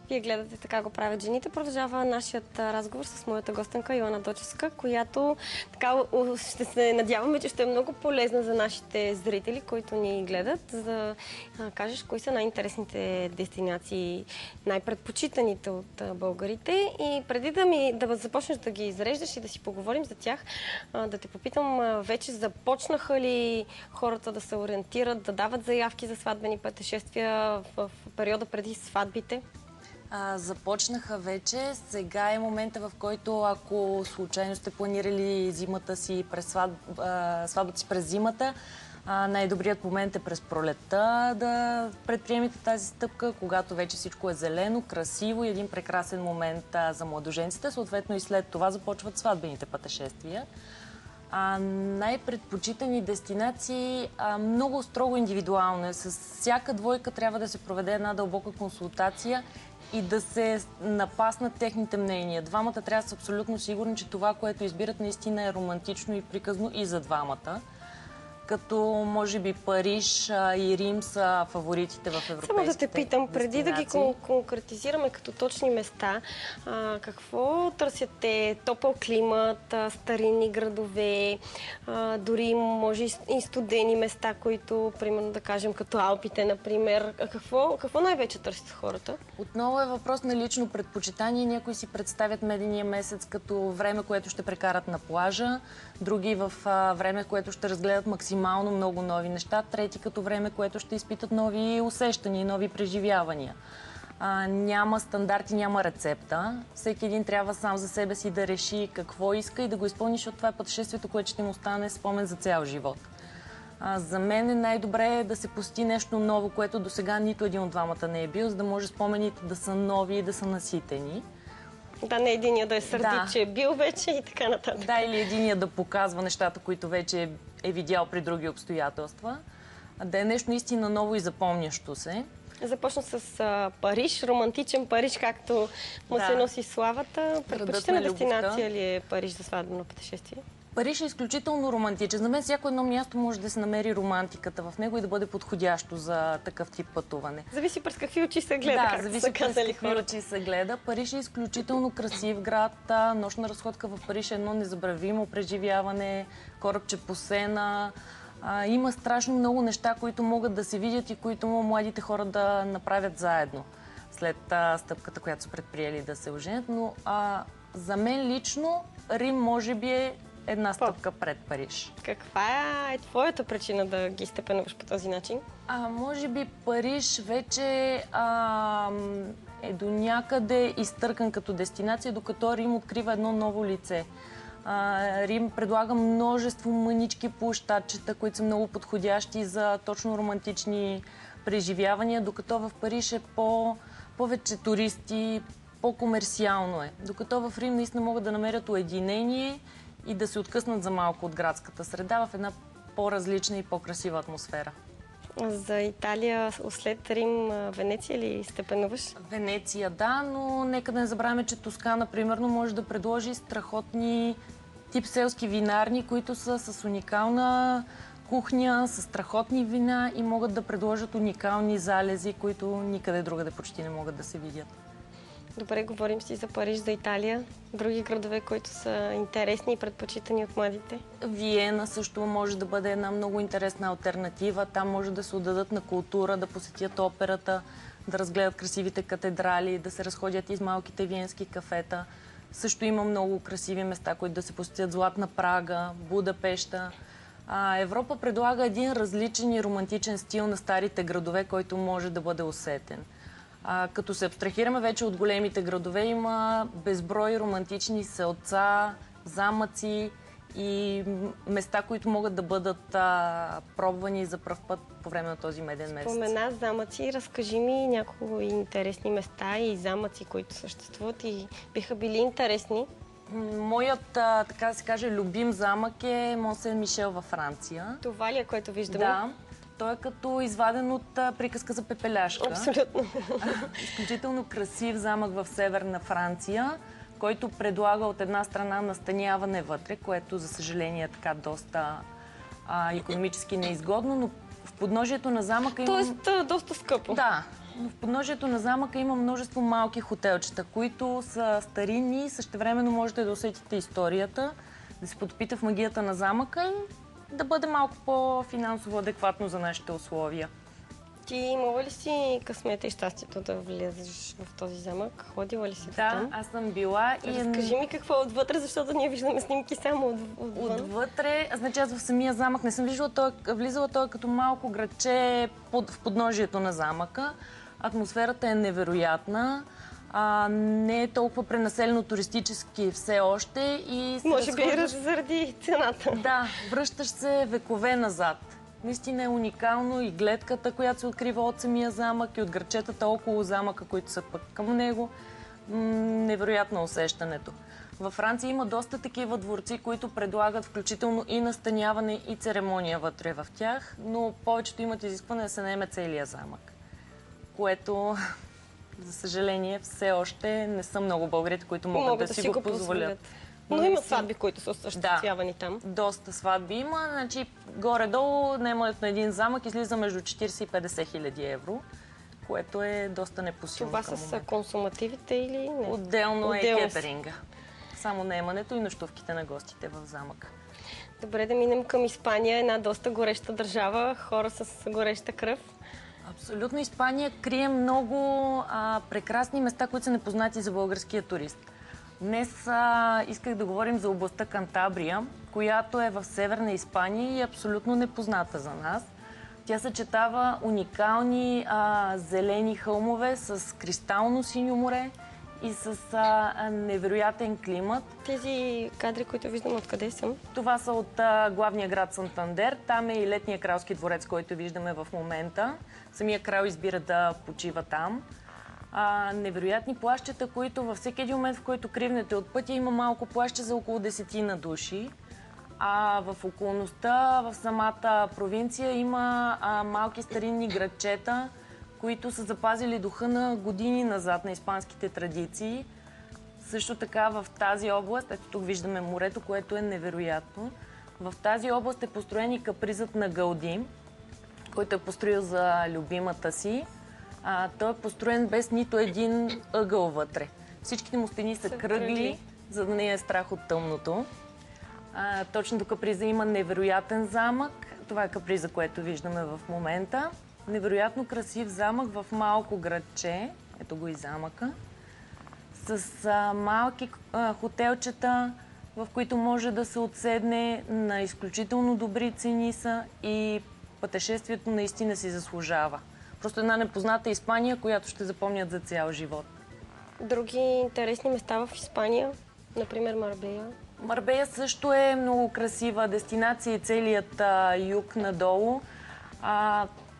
Вие гледате Така го правят жените. Продължава нашият разговор с моята гостенка Йоана Дочевска, която така ще се надяваме, че ще е много полезна за нашите зрители, които ни гледат, за да кажеш кои са най-интересните дестинации, най-предпочитаните от българите. И преди да започнеш да ги изреждаш и да си поговорим за тях, да те попитам, вече започнаха ли хората да се ориентират, да дават заявки за сватбени пътешествия в периода преди сватбите? Започнаха вече. Сега е момента, в който ако случайно сте планирали зимата си сватбата си през зимата, най-добрият момент е през пролетта да предприемете тази стъпка, когато вече всичко е зелено, красиво и един прекрасен момент за младоженците. Съответно и след това започват сватбените пътешествия. Най-предпочитани дестинации много строго индивидуално е. С всяка двойка трябва да се проведе една дълбока консултация и да се напаснат техните мнения. Двамата трябва да са абсолютно сигурни, че това, което избират, наистина е романтично и приказно и за двамата. Като, може би, Париж и Рим са фаворитите в европейските Само да те питам, преди да ги конкретизираме като точни места, какво търсят те? Топъл климат, старинни градове, дори може и студени места, които, примерно, да кажем, като Алпите, например. Какво най-вече търсят хората? Отново е въпрос на лично предпочитание. Някои си представят медения месец като време, което ще прекарат на плажа, други в време, което ще разгледат максимално много нови неща, трети като време, което ще изпитат нови усещания, нови преживявания. Няма стандарти, няма рецепта. Всеки един трябва сам за себе си да реши какво иска и да го изпълни, защото това е пътешествието, което ще му остане спомен за цял живот. За мен е най-добре да се посети нещо ново, което досега нито един от двамата не е бил, за да може спомените да са нови и да са наситени. Да, не единия да е сърдит, че е бил вече и така нататък. Да, или единия да показва нещата, които вече е видял при други обстоятелства. Да е нещо наистина ново и запомнящо се. Започна с Париж, романтичен Париж, както му се носи славата. Предпочитана дестинация ли е Париж за сватбено пътешествие? Париж е изключително романтичен. За мен всяко едно място може да се намери романтиката в него и да бъде подходящо за такъв тип пътуване. Зависи през какви очи се гледа, както зависи през какви очи се гледа. Париж е изключително красив град. Нощна разходка в Париж е едно незабравимо преживяване, корабче по Сена. Има страшно много неща, които могат да се видят и които младите хора да направят заедно след стъпката, която са предприели да се оженят. Но за мен лично Рим може би е една стъпка пред Париж. Каква е твоята причина да ги степенуваш по този начин? Може би Париж вече е до някъде изтъркан като дестинация, докато Рим открива едно ново лице. Рим предлага множество мънички площадчета, които са много подходящи за точно романтични преживявания, докато в Париж е повече туристи, по-комерциално е. Докато в Рим наистина могат да намерят уединение и да се откъснат за малко от градската среда в една по-различна и по-красива атмосфера. За Италия, след Рим, Венеция ли степенуваш? Венеция, да, но нека да не забравяме, че Тоскана, примерно, може да предложи страхотни тип селски винарни, които са с уникална кухня, с страхотни вина и могат да предложат уникални залези, които никъде другаде почти не могат да се видят. Добре, говорим си за Париж, за Италия. Други градове, които са интересни и предпочитани от младите? Виена също може да бъде една много интересна алтернатива. Там може да се отдадат на култура, да посетят операта, да разгледат красивите катедрали, да се разходят из малките виенски кафета. Също има много красиви места, които да се посетят. Златна Прага, Будапеща. Европа предлага един различен и романтичен стил на старите градове, който може да бъде усетен. Като се абстрахираме вече от големите градове, има безброй романтични селца, замъци и места, които могат да бъдат пробвани за пръв път по време на този меден месец. Спомена замъци, разкажи ми няколко интересни места и замъци, които съществуват и биха били интересни. Моят, така да се каже, любим замък е Мон Сен Мишел във Франция. Това ли е, което виждаме? Да. Той е като изваден от приказка за пепеляшка. Абсолютно. Изключително красив замък в северна Франция, който предлага от една страна настаняване вътре, което за съжаление е така доста икономически неизгодно, но в подножието на замъка има... Тоест доста скъпо. Да. Но в подножието на замъка има множество малки хотелчета, които са старинни и същевременно можете да усетите историята, да се подпита в магията на замъка и да бъде малко по-финансово адекватно за нашите условия. Ти имала ли си късмета и щастието да влезеш в този замък? Ходила ли си Да, там? аз съм била и... Разкажи ми какво е отвътре, защото ние виждаме снимки само отвън. Отвътре, значи аз в самия замък не съм виждала, влизала, той като малко градче в подножието на замъка. Атмосферата е невероятна. Не е толкова пренаселено туристически все още и се Може би разхождаш... заради цената. Да, връщаш се векове назад. Наистина е уникално и гледката, която се открива от самия замък и от градчетата около замъка, които са пък към него. Невероятно усещането. Във Франция има доста такива дворци, които предлагат включително и настаняване и церемония вътре в тях, но повечето имат изискване да се наеме целия замък, което, за съжаление, все още не са много българите, които могат да си го позволят. Но има сватби, които са осъществявани там. Доста сватби има. Значи, горе-долу наемането на един замък излиза между 40 и 50 хиляди евро, което е доста непосилно. Това с консумативите или не? Отделно е кетеринга. Само наемането и нощувките на гостите в замък. Добре, да минем към Испания, една доста гореща държава, хора с гореща кръв. Абсолютно. Испания крие много прекрасни места, които са непознати за българския турист. Днес исках да говорим за областта Кантабрия, която е в северна Испания и е абсолютно непозната за нас. Тя съчетава уникални зелени хълмове с кристално синьо море и с невероятен климат. Тези кадри, които виждам, откъде са? Това са от главния град Сантандер. Там е и летния кралски дворец, който виждаме в момента. Самия крал избира да почива там. Невероятни плащета, които във всеки един момент, в който кривнете от пътя, има малко плаща за около 10 души. А в околността, в самата провинция, има малки старинни градчета, които са запазили духа на години назад на испанските традиции. Също така в тази област, ето тук виждаме морето, което е невероятно. В тази област е построен и капризът на Гауди, който е построил за любимата си. Той е построен без нито един ъгъл вътре. Всичките му стени са кръгли, за да не е страх от тъмното. Точно до каприза има невероятен замък. Това е каприза, което виждаме в момента. Невероятно красив замък в малко градче. Ето го и замъка. С малки хотелчета, в които може да се отседне, на изключително добри цени са и пътешествието наистина си заслужава. Просто една непозната Испания, която ще запомнят за цял живот. Други интересни места в Испания, например Марбея? Марбея също е много красива дестинация и целият юг надолу.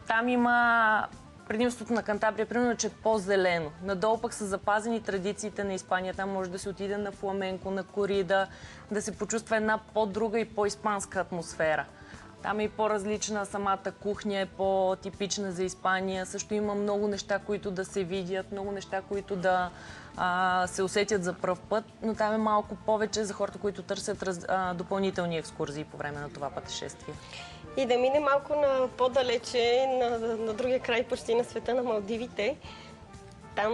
Там има предимството на Кантабрия, примерно, че е по-зелено. Надолу пък са запазени традициите на Испания. Там може да се отиде на фламенко, на корида, да се почувства една по-друга и по-испанска атмосфера. Там е и по-различна самата кухня, е по-типична за Испания. Също има много неща, които да се видят, много неща, които да се усетят за пръв път, но там е малко повече за хората, които търсят допълнителни екскурзии по време на това пътешествие. И да мине малко на по-далече, на другия край почти на света, на Малдивите. Там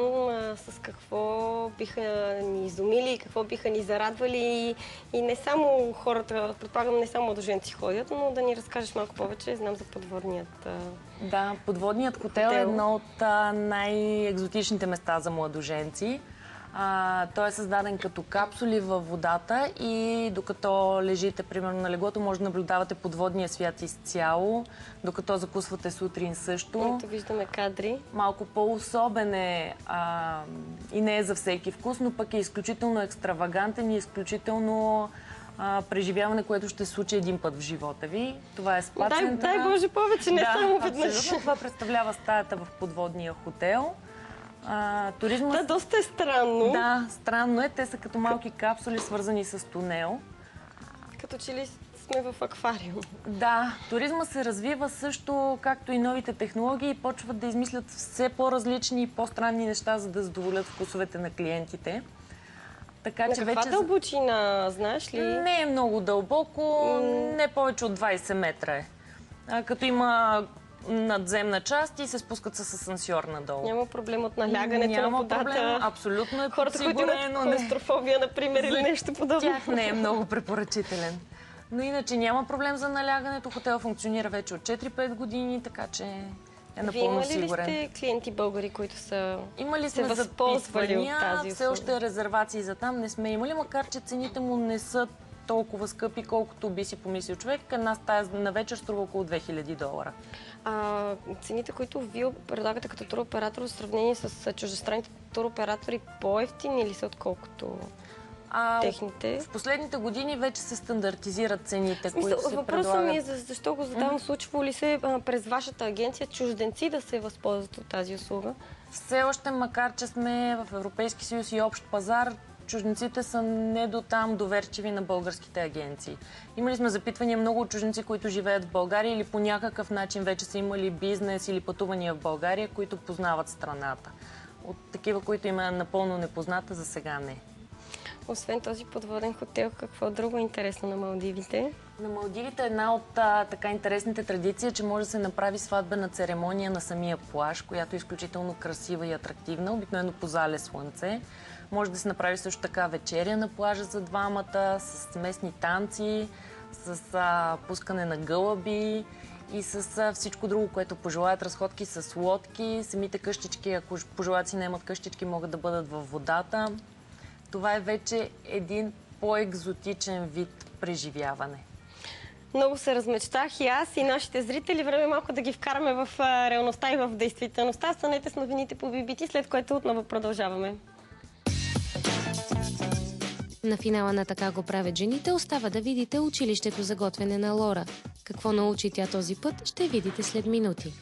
с какво биха ни изумили, какво биха ни зарадвали и не само хората, предполагам, не само младоженци ходят, но да ни разкажеш малко повече, знам за подводният. Да, подводният хотел е едно от най-екзотичните места за младоженци. Той е създаден като капсули във водата и докато лежите, примерно, на леглото, може да наблюдавате подводния свят изцяло, докато закусвате сутрин също. Ето виждаме кадри. Малко по-особен е и не е за всеки вкус, но пък е изключително екстравагантен и изключително преживяване, което ще се случи един път в живота ви. Това е спа центъра. Дай Боже повече, не само веднъж. Абсолютно. Това представлява стаята в подводния хотел. Туризма... Да, доста е странно. Да, странно е. Те са като малки капсули, свързани с тунел. Като че ли сме в аквариум. Да, туризма се развива също, както и новите технологии, и почват да измислят все по-различни и по-странни неща, за да задоволят вкусовете на клиентите. Така, на че каква вече... дълбочина, знаеш ли? Не е много дълбоко, не повече от 20 метра е. Като има надземна част и се спускат с асансьор надолу. Няма проблем от налягането на водата. Няма проблем, абсолютно е Хората, които имат клаустрофобия, например, или нещо подобно. Тях не е много препоръчителен. Но иначе няма проблем за налягането. Хотел функционира вече от 4-5 години, така че е напълно сигурен. Вие имали ли сте клиенти българи, които са имали се сме възползвали от тази услуга? Все още резервации за там не сме имали, макар че цените му не са толкова скъпи, колкото би си помислил човек. Една стая на вечер струва около $2000. Цените, които вие предлагате като туроператор, в сравнение с чуждестранните туроператори, по-евтини ли са, отколкото техните? В последните години вече се стандартизират цените, които се предлагат. Въпросът ми е защо го задавам. Случва ли се през вашата агенция чужденци да се възползват от тази услуга? Все още, макар че сме в Европейски съюз и общ пазар, чужденците са не до там доверчиви на българските агенции. Имали сме запитвания много от чужденци, които живеят в България или по някакъв начин вече са имали бизнес или пътувания в България, които познават страната. От такива, които им е напълно непозната, за сега не. Освен този подводен хотел, какво друго е интересно на Малдивите? На Малдивите една от така интересните традиции е, че може да се направи сватбена церемония на самия плаж, която е изключително красива и атрактивна, обикновено по зале слънце. Може да се направи също така вечеря на плажа за двамата, с местни танци, с пускане на гълъби и с всичко друго, което пожелаят. Разходки с лодки, самите къщички, ако пожелаят си наемат къщички, могат да бъдат във водата. Това е вече един по-екзотичен вид преживяване. Много се размечтах и аз, и нашите зрители. Време малко да ги вкараме в реалността и в действителността. Станете с новините по BBT, след което отново продължаваме. На финала на "Така го правят жените" остава да видите училището за готвене на Лора. Какво научи тя този път, ще видите след минути.